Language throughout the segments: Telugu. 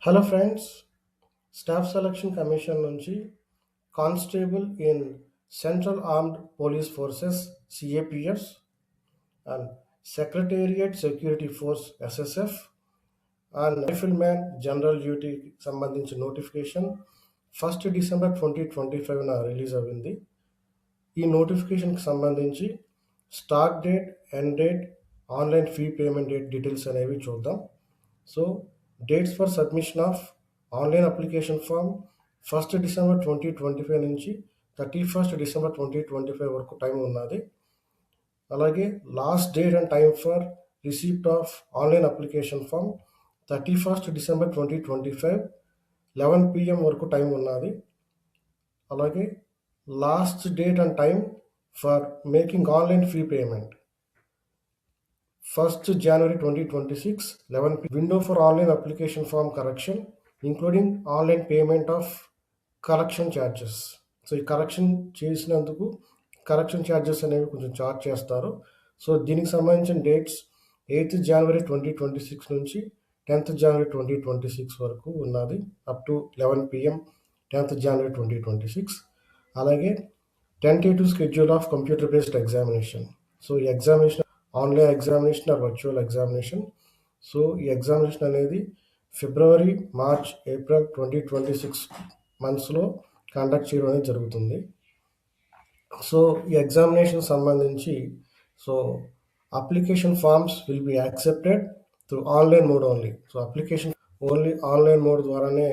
Hello friends, staff selection commission నుంచి constable in central armed police forces CAPFs and secretariat security force SSF and rifleman general డ్యూటీకి సంబంధించిన నోటిఫికేషన్ 1 డిసెంబర్ 2025 రిలీజ్ అయింది. ఈ నోటిఫికేషన్కి సంబంధించి start date, end date, online fee payment date details అనేవి చూద్దాం. So dates for submission of online application form 1 December 2025 నుంచి 31 డిసెంబర్ 2025 వరకు టైం ఉన్నది. అలాగే last date and time for receipt of online application form 31 December 2025 11 PM వరకు టైం ఉన్నది. అలాగే last date and time for making online fee payment 1st January 2026 11 p.m. Window for online application form correction including online payment of correction charges. So ఈ కరెక్షన్ చేసినందుకు కరెక్షన్ ఛార్జెస్ అనేవి కొంచెం ఛార్జ్ చేస్తారు. సో దీనికి సంబంధించిన డేట్స్ 8th January 2026 నుంచి 10th January 2026 వరకు ఉన్నది, up to 11 PM 10th January 2026. అలాగే tentative schedule of computer based examination. So ఈ examination online examination or virtual examination. So ఈ ఎగ్జామినేషన్ అనేది ఫిబ్రవరి, మార్చ్, ఏప్రిల్ 2026 మంత్స్లో కండక్ట్ చేయడం అనేది జరుగుతుంది. సో ఈ ఎగ్జామినేషన్ సంబంధించి so application forms will be accepted through online mode only. So application only online mode ద్వారానే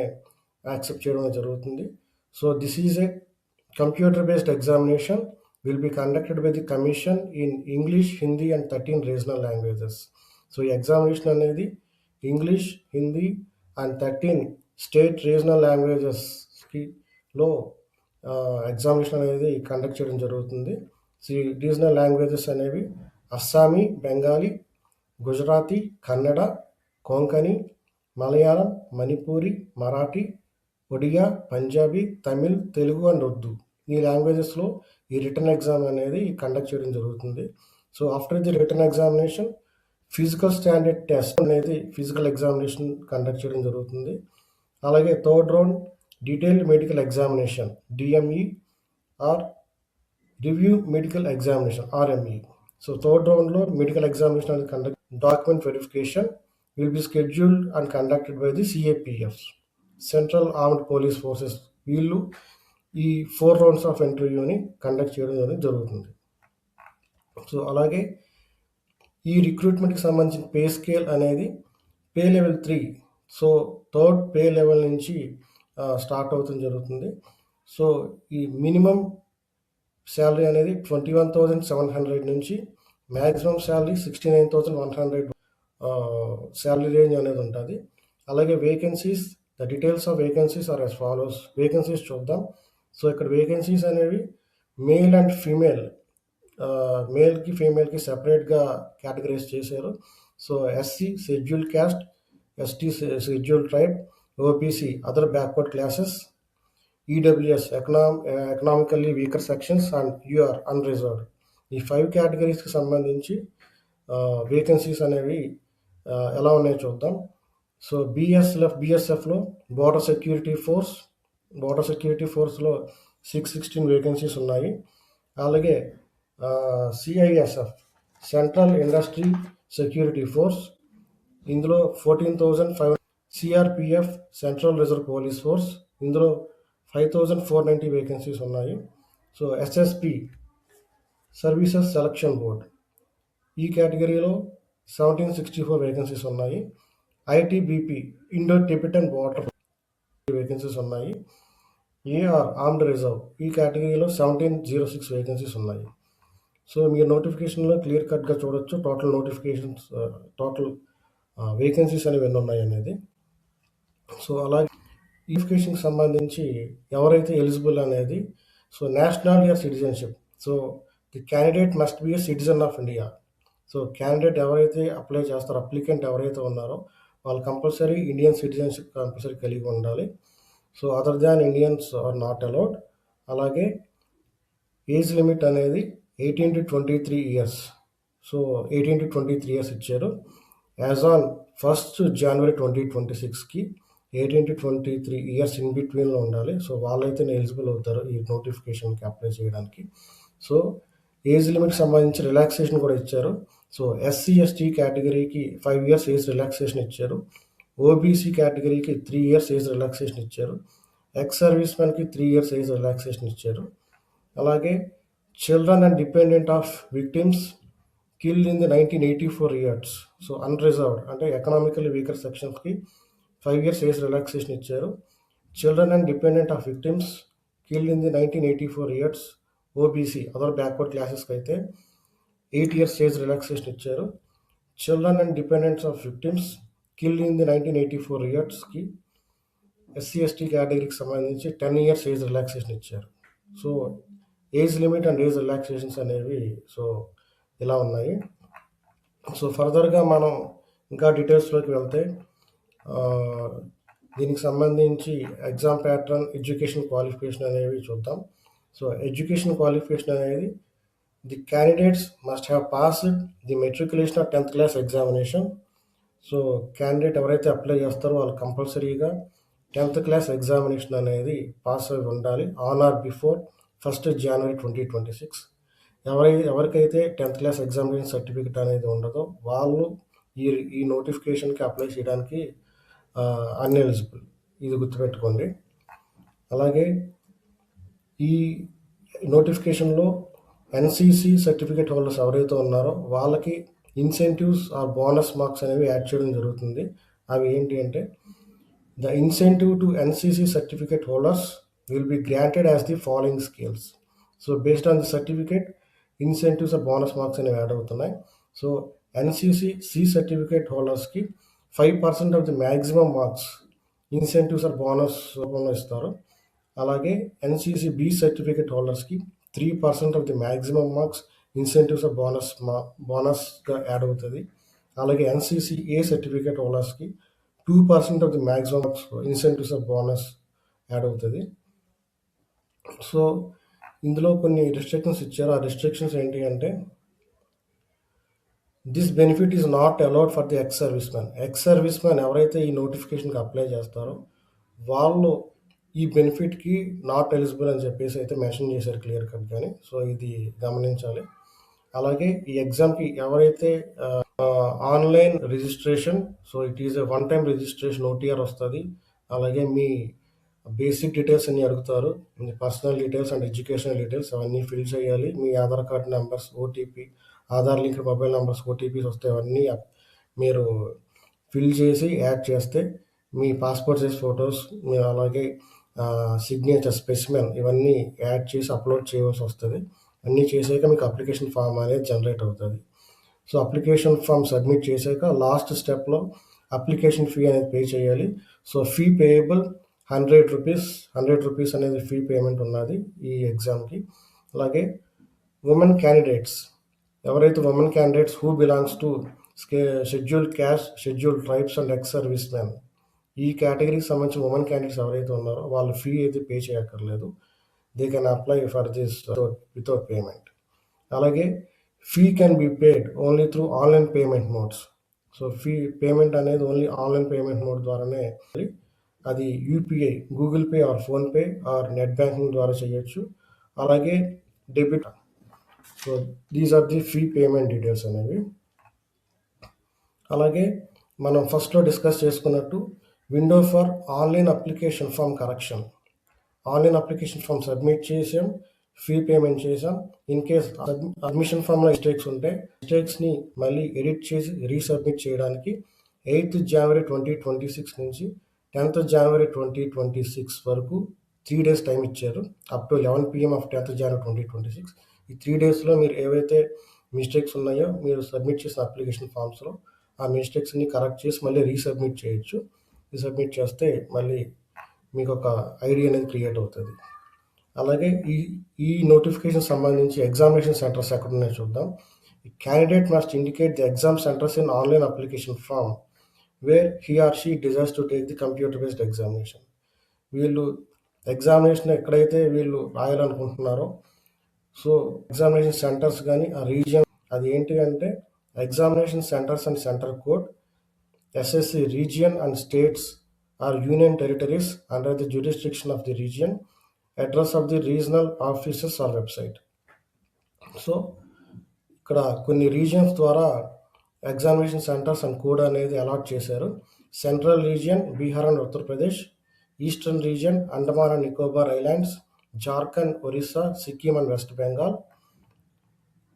యాక్సెప్ట్ చేయడం జరుగుతుంది. So this is a computer based examination will be conducted by the commission in English, Hindi and 13 regional languages. So ఈ ఎగ్జామినేషన్ అనేది English, Hindi and 13 state regional లాంగ్వేజెస్లో ఎగ్జామినేషన్ అనేది కండక్ట్ చేయడం జరుగుతుంది. సో ఈ రీజనల్ లాంగ్వేజెస్ అనేవి అస్సామీ, బెంగాలీ, గుజరాతీ, కన్నడ, కొంకణి, మలయాళం, మణిపూరి, మరాఠీ, ఒడియా, పంజాబీ, తమిళ్, తెలుగు అండ్ ఉర్దూ. ఈ లాంగ్వేజెస్లో ఈ రిటర్న్ ఎగ్జామ్ అనేది కండక్ట్ చేయడం జరుగుతుంది. So after the written examination physical standard test అనేది ఫిజికల్ ఎగ్జామినేషన్ కండక్ట్ చేయడం జరుగుతుంది. అలాగే third round detailed medical examination DME or review medical examination RME. So third రౌండ్లో మెడికల్ ఎగ్జామినేషన్ అనేది conduct document verification will be scheduled and conducted by the CAPF central armed police forces. వీళ్ళు ఈ 4 రౌండ్స్ ఆఫ్ ఇంటర్వ్యూని కండక్ట్ చేయడం అనేది జరుగుతుంది. సో అలాగే ఈ రిక్రూట్మెంట్కి సంబంధించిన పే స్కేల్ అనేది pay level 3, so third pay level నుంచి స్టార్ట్ అవుతుంది జరుగుతుంది. సో ఈ మినిమం శాలరీ అనేది 21,700 నుంచి మ్యాక్సిమం శాలరీ 69,100 శాలరీ రేంజ్ అనేది ఉంటుంది. అలాగే vacancies, the details of vacancies are as follows. Vacancies చూద్దాం. సో ఇక్కడ వేకెన్సీస్ అనేవి మేల్ అండ్ ఫీమేల్, మేల్కి ఫీమేల్కి సెపరేట్గా కేటగరైజ్ చేశారు. So SC schedule caste, ST schedule tribe, OBC other backward classes, EWS economically weaker sections and UR unreserved. ఈ 5 కేటగిరీస్కి సంబంధించి వేకెన్సీస్ అనేవి ఎలా ఉన్నాయో చూద్దాం. సో బిఎస్ఎఫ్లో బోర్డర్ సెక్యూరిటీ ఫోర్స్లో 616 వేకెన్సీస్ ఉన్నాయి. అలాగే CISF central industry security force, ఇందులో 14,500. CRPF central reserve police force, ఇందులో 5,490 వేకెన్సీస్ ఉన్నాయి. So SSP services selection board, ఈ కేటగిరీలో 1764 వేకెన్సీస్ ఉన్నాయి. ITBP Indo Tibetan border vacancies ఉన్నాయి. ఏఆర్ ఆర్మ్డ్ రిజర్వ్, ఈ కేటగిరీలో 1706 వేకెన్సీస్ ఉన్నాయి. సో మీరు నోటిఫికేషన్లో క్లియర్ కట్గా చూడొచ్చు టోటల్ నోటిఫికేషన్స్, టోటల్ వేకెన్సీస్ అనేవి ఎన్ని ఉన్నాయి అనేది. సో అలాగే నోటిఫికేషన్కి సంబంధించి ఎవరైతే ఎలిజిబుల్ అనేది, so nationality or citizenship. So the candidate must be a citizen of India. So candidate ఎవరైతే అప్లై చేస్తారో, అప్లికెంట్ ఎవరైతే ఉన్నారో వాళ్ళు కంపల్సరీ ఇండియన్ సిటిజన్షిప్ కంపల్సరీ కలిగి ఉండాలి. So other than Indians are not allowed. అలాగే ఏజ్ లిమిట్ అనేది 18 to 23 years. So 18 to 23 years ఇచ్చారు. యాజ్ ఆన్ 1st January 2026కి 18 to 23 ఇయర్స్ ఇన్ బిట్వీన్లో ఉండాలి. సో వాళ్ళైతేనే ఎలిజిబుల్ అవుతారు ఈ నోటిఫికేషన్కి అప్లై చేయడానికి. సో ఏజ్ లిమిట్ సంబంధించి రిలాక్సేషన్ కూడా ఇచ్చారు. సో ఎస్సీ ఎస్టీ కేటగిరీకి 5 ఇయర్స్ ఏజ్ రిలాక్సేషన్ ఇచ్చారు. ఓబీసీ కేటగిరీకి 3 ఇయర్స్ ఏజ్ రిలాక్సేషన్ ఇచ్చారు. ఎక్స్ సర్వీస్ మెన్కి 3 ఇయర్స్ ఏజ్ రిలాక్సేషన్ ఇచ్చారు. అలాగే children and dependent of victims killed in the 1984 years, so unreserved అంటే ఎకనామికల్లీ వీకర్ సెక్షన్స్కి 5 ఇయర్స్ ఏజ్ రిలాక్సేషన్ ఇచ్చారు. Children and dependent of victims killed in the 1984 years OBC other backward క్లాసెస్కి అయితే 8 ఇయర్స్ ఏజ్ రిలాక్సేషన్ ఇచ్చారు. Children and dependents of victims killed in the 1984 ఇయర్స్కి ఎస్సీ ఎస్టీ కేటగిరీకి సంబంధించి 10 ఇయర్స్ ఏజ్ రిలాక్సేషన్ ఇచ్చారు. So age limit and age relaxations అనేవి సో ఇలా ఉన్నాయి. సో ఫర్దర్గా మనం ఇంకా డీటెయిల్స్లోకి వెళ్తే దీనికి సంబంధించి ఎగ్జామ్ ప్యాటర్న్, ఎడ్యుకేషన్ క్వాలిఫికేషన్ అనేవి చూద్దాం. సో ఎడ్యుకేషన్ క్వాలిఫికేషన్ అనేది the candidates must have passed the matriculation of 10th class examination. So candidate ఎవరైతే అప్లై చేస్తారో వాళ్ళు కంపల్సరీగా 10th క్లాస్ ఎగ్జామినేషన్ అనేది పాస్ అయి ఉండాలి on are before 1st January 2026. ఎవరికైతే 10th క్లాస్ ఎగ్జామినేషన్ సర్టిఫికెట్ అనేది ఉండదో వాళ్ళు ఈ నోటిఫికేషన్కి అప్లై చేయడానికి అన్ఎలిజిబుల్, ఇది గుర్తుపెట్టుకోండి. అలాగే ఈ నోటిఫికేషన్లో ఎన్సీసీ సర్టిఫికేట్ హోల్డర్స్ ఎవరైతే ఉన్నారో వాళ్ళకి ఇన్సెంటివ్స్ ఆర్ బోనస్ మార్క్స్ అనేవి యాడ్ చేయడం జరుగుతుంది. అవి ఏంటి అంటే the incentive to NCC certificate holders will be granted as the following scales. So based on the certificate incentives or bonus marks అనేవి యాడ్ అవుతున్నాయి. సో ఎన్సీసీ సి సర్టిఫికేట్ హోల్డర్స్కి 5% of the maximum marks incentives or bonus రూపంలో ఇస్తారు. అలాగే ఎన్సీసీ బి సర్టిఫికేట్ హోల్డర్స్కి 3% of the maximum marks incentives or బోనస్గా యాడ్ అవుతుంది. అలాగే ఎన్సీసీ ఏ సర్టిఫికేట్ హోల్డర్స్కి 2% of the maximum marks incentives or bonus add అవుతుంది. సో ఇందులో కొన్ని రిస్ట్రిక్షన్స్ ఇచ్చారు. ఆ రిస్ట్రిక్షన్స్ ఏంటి అంటే this benefit is not allowed for the ex service man. Ex service man ఎవరైతే ఈ నోటిఫికేషన్కి అప్లై చేస్తారో వాళ్ళు ఈ బెనిఫిట్కి నాట్ ఎలిజిబుల్ అని చెప్పేసి అయితే మెన్షన్ చేశారు క్లియర్ కట్ కానీ. సో ఇది గమనించాలి. అలాగే ఈ ఎగ్జామ్కి ఎవరైతే online registration, so it is a one time registration, OTR వస్తుంది. అలాగే మీ బేసిక్ డీటెయిల్స్ అన్ని అడుగుతారు, మీ personal details and educational details అవన్నీ ఫిల్ చేయాలి. మీ Aadhaar card numbers, OTP, Aadhaar link mobile numbers, OTPs వస్తే అవన్నీ మీరు ఫిల్ చేసి యాడ్ చేస్తే మీ పాస్పోర్ట్ సైజ్ ఫొటోస్, మీరు అలాగే సిగ్నేచర్, స్పెసిమెన్ ఇవన్నీ యాడ్ చేసి అప్లోడ్ చేయవలసి వస్తుంది. అన్నీ చేసాక మీకు అప్లికేషన్ ఫామ్ అనేది జనరేట్ అవుతుంది. సో అప్లికేషన్ ఫామ్ సబ్మిట్ చేశాక లాస్ట్ స్టెప్లో అప్లికేషన్ ఫీ అనేది పే చేయాలి. సో ఫీ పేయబుల్ 100 రూపీస్ అనేది ఫీ పేమెంట్ ఉన్నది ఈ ఎగ్జామ్కి. అలాగే ఉమెన్ క్యాండిడేట్స్ ఎవరైతే women candidates who belongs to scheduled caste, scheduled tribes and X service man, ఈ కేటగిరీకి సంబంధించిన ఉమెన్ క్యాండిడేట్స్ ఎవరైతే ఉన్నారో వాళ్ళు ఫీ అయితే పే చేయక్కర్లేదు. They can apply for this without payment. అలాగే fee can be paid only through online payment modes. So fee payment అనేది ఓన్లీ ఆన్లైన్ పేమెంట్ మోడ్ ద్వారానే, అది UPI, Google Pay or PhonePe or net banking ద్వారా చేయొచ్చు. అలాగే debit. So these are the fee payment details అనేవి. అలాగే మనం ఫస్ట్లో డిస్కస్ చేసుకున్నట్టు window for online application form correction. Online application form submit చేసాం, ఫీ పేమెంట్ చేసాం. ఇన్ కేస్ అడ్మిషన్ ఫామ్లో మిస్టేక్స్ ఉంటే మిస్టేక్స్ని మళ్ళీ ఎడిట్ చేసి రీసబ్మిట్ చేయడానికి 8th January 2026 నుంచి 10th January 2026 వరకు 3 days టైం ఇచ్చారు. Up to 11 PM of 10th January 2026. ఈ 3 daysలో మీరు ఏవైతే మిస్టేక్స్ ఉన్నాయో మీరు సబ్మిట్ చేసిన అప్లికేషన్ ఫామ్స్లో ఆ మిస్టేక్స్ని కరెక్ట్ చేసి మళ్ళీ రీసబ్మిట్ చేయొచ్చు. రీసబ్మిట్ చేస్తే మళ్ళీ మీకు ఒక ఐడి అనేది క్రియేట్ అవుతుంది. అలాగే ఈ నోటిఫికేషన్ సంబంధించి ఎగ్జామినేషన్ సెంటర్స్ ఎక్కడ ఉన్నాయో చూద్దాం. Candidate must indicate the exam centres in online application form where he or she desires to take the computer based examination. వీళ్ళు ఎగ్జామినేషన్ ఎక్కడైతే వీళ్ళు రాయాలనుకుంటున్నారో సో ఎగ్జామినేషన్ సెంటర్స్ కానీ ఆ రీజియన్, అది ఏంటి అంటే examination centres and centre code, SSC region and states or union territories under the jurisdiction of the region, address of the regional offices or website. So ఇక్కడ కొన్ని రీజియన్స్ ద్వారా ఎగ్జామినేషన్ సెంటర్స్ అండ్ కోడ్ అనేది అలాట్ చేశారు. Central region Bihar and Uttar Pradesh, eastern region Andaman and Nicobar islands, Jharkhand, Orissa, Sikkim and West Bengal,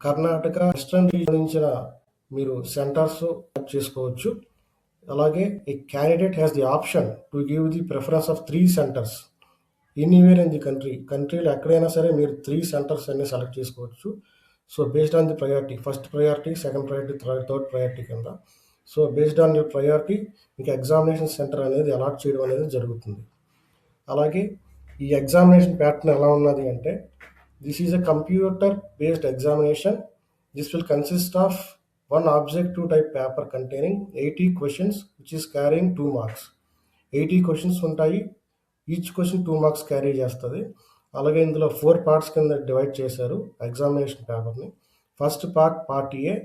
Karnataka western region నుంచి మీరు సెంటర్స్ చేసుకోవచ్చు. అలాగే a candidate has the option to give the preference of 3 centres anywhere in the కంట్రీలో ఎక్కడైనా సరే మీరు 3 సెంటర్స్ అన్ని సెలెక్ట్ చేసుకోవచ్చు. So based on the priority, first priority, second priority, third priority కింద. So based on your priority మీకు ఎగ్జామినేషన్ సెంటర్ అనేది అలాట్ చేయడం అనేది జరుగుతుంది. అలాగే ఈ ఎగ్జామినేషన్ ప్యాటర్న్ ఎలా ఉన్నది అంటే, this is a computer based examination. This will consist of one objective type paper containing 80 questions which is carrying 2 marks. 80 questions ఉంటాయి, ఈచ్ క్వశ్చన్ 2 మార్క్స్ క్యారీ చేస్తుంది. అలాగే ఇందులో 4 పార్ట్స్ కింద డివైడ్ చేశారు ఎగ్జామినేషన్ పేపర్ని. First part A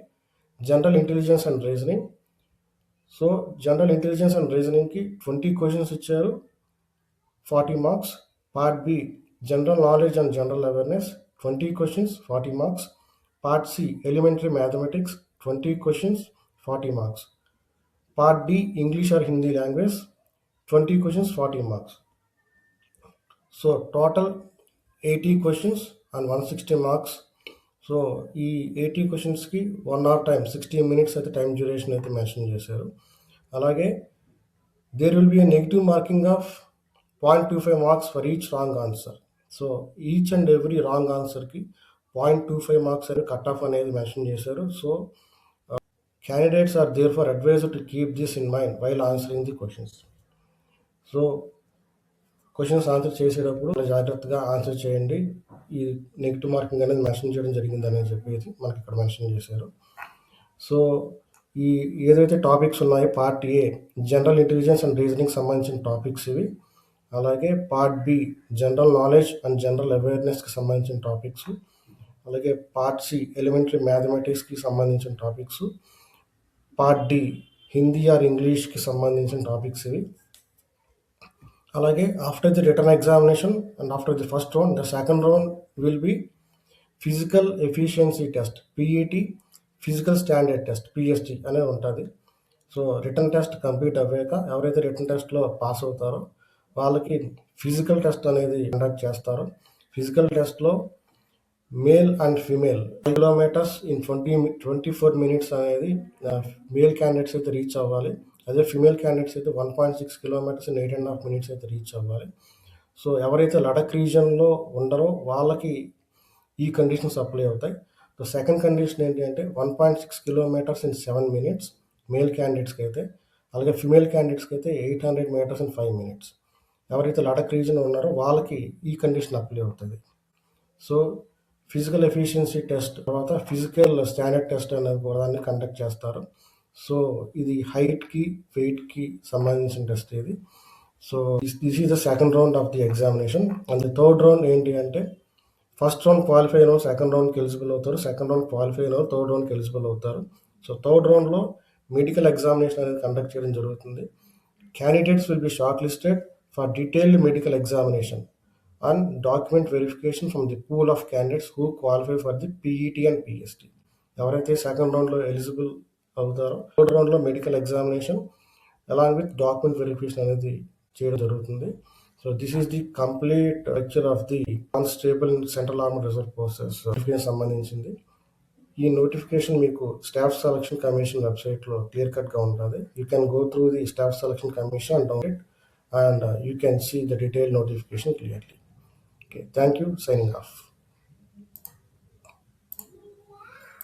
general intelligence and reasoning. So general intelligence and రీజనింగ్కి 20 క్వశ్చన్స్ ఇచ్చారు, 40 marks. Part B general knowledge and general awareness, 20 questions, 40 marks. Part C elementary mathematics, 20 questions, 40 marks. Part D, English or Hindi language, 20 questions, 40 marks. So total 80 questions and 160 marks. So ఈ 80 క్వశ్చన్స్కి 1 hour టైం, 60 minutes అయితే టైం డ్యూరేషన్ అయితే మెన్షన్ చేశారు. అలాగే there will be a negative marking of 0.25 marks for each wrong answer. So each and every wrong ఆన్సర్కి 0.25 మార్క్స్ అని కట్ ఆఫ్ అనేది మెన్షన్ చేశారు. So candidates are therefore advised to keep this in mind while answering the questions. So questions answer చేసేటప్పుడు జాగ్రత్తగా ఆన్సర్ చేయండి. ఈ నెగిటివ్ మార్కింగ్ అనేది మెన్షన్ చేయడం జరిగిందని చెప్పేసి మనకి ఇక్కడ మెన్షన్ చేశారు. సో ఈ ఏదైతే టాపిక్స్ ఉన్నాయో, part A general intelligence and reasoning సంబంధించిన టాపిక్స్ ఇవి. అలాగే part B general knowledge and general అవేర్నెస్కి సంబంధించిన టాపిక్స్. అలాగే పార్ట్ సి ఎలిమెంటరీ మ్యాథమెటిక్స్కి సంబంధించిన topics. Part D Hindi or ఇంగ్లీష్కి సంబంధించిన టాపిక్స్ ఇవి. అలాగే after the written examination and after the first round, the second round will be physical efficiency test, PET, physical standard test, PST అనేది ఉంటుంది. సో రిటర్న్ టెస్ట్ కంప్లీట్ అవ్వాక ఎవరైతే రిటర్న్ టెస్ట్లో పాస్ అవుతారో వాళ్ళకి ఫిజికల్ టెస్ట్ అనేది కండక్ట్ చేస్తారు. ఫిజికల్ టెస్ట్లో male and female kilometres in 24 minutes అనేది మేల్ క్యాండిడేట్స్ అయితే రీచ్ అవ్వాలి. అదే ఫీమేల్ క్యాండిడేట్స్ అయితే 1.6 kilometers ఇన్ 8.5 minutes అయితే రీచ్ అవ్వాలి. సో ఎవరైతే లడక్ రీజన్లో ఉండరో వాళ్ళకి ఈ కండిషన్స్ అప్లై అవుతాయి. సో సెకండ్ కండిషన్ ఏంటి అంటే 1.6 kilometers ఇన్ 7 minutes మేల్ క్యాండిడేట్స్కి అయితే. అలాగే ఫీమేల్ క్యాండిడేట్స్కి అయితే 800 meters ఇన్ 5 minutes. ఎవరైతే లడక్ రీజన్ ఉన్నారో వాళ్ళకి ఈ కండిషన్ అప్లై అవుతుంది. సో ఫిజికల్ ఎఫిషియన్సీ టెస్ట్ తర్వాత ఫిజికల్ స్టాండర్డ్ టెస్ట్ అనేది కూడా దాన్ని కండక్ట్ చేస్తారు. సో ఇది హైట్కి, వెయిట్కి సంబంధించిన టెస్ట్ ఇది. So this is the second round of the examination. And the third round ఏంటి అంటే, ఫస్ట్ రౌండ్ క్వాలిఫై అయిన సెకండ్ రౌండ్కి ఎలిజిబుల్ అవుతారు, సెకండ్ రౌండ్ క్వాలిఫై అయిన థర్డ్ రౌండ్కి ఎలిజిబుల్ అవుతారు. సో థర్డ్ రౌండ్లో మెడికల్ ఎగ్జామినేషన్ అనేది కండక్ట్ చేయడం జరుగుతుంది. Candidates will be short listed for detailed medical examination and document verification from the pool of candidates who qualify for the PET and PST. ఎవరైతే సెకండ్ రౌండ్లో ఎలిజిబుల్ అవుతారో థర్డ్ రౌండ్లో medical examination along with document verification అనేది చేయడం జరుగుతుంది. So this is the complete lecture of the constable central armed reserve forces సంబంధించింది. ఈ నోటిఫికేషన్ మీకు స్టాఫ్ సెలక్షన్ కమిషన్ వెబ్సైట్లో క్లియర్ కట్గా ఉంటుంది. You can go through the staff selection commission and download it, and you can see the detailed notification clearly. Okay, thank you. Signing off.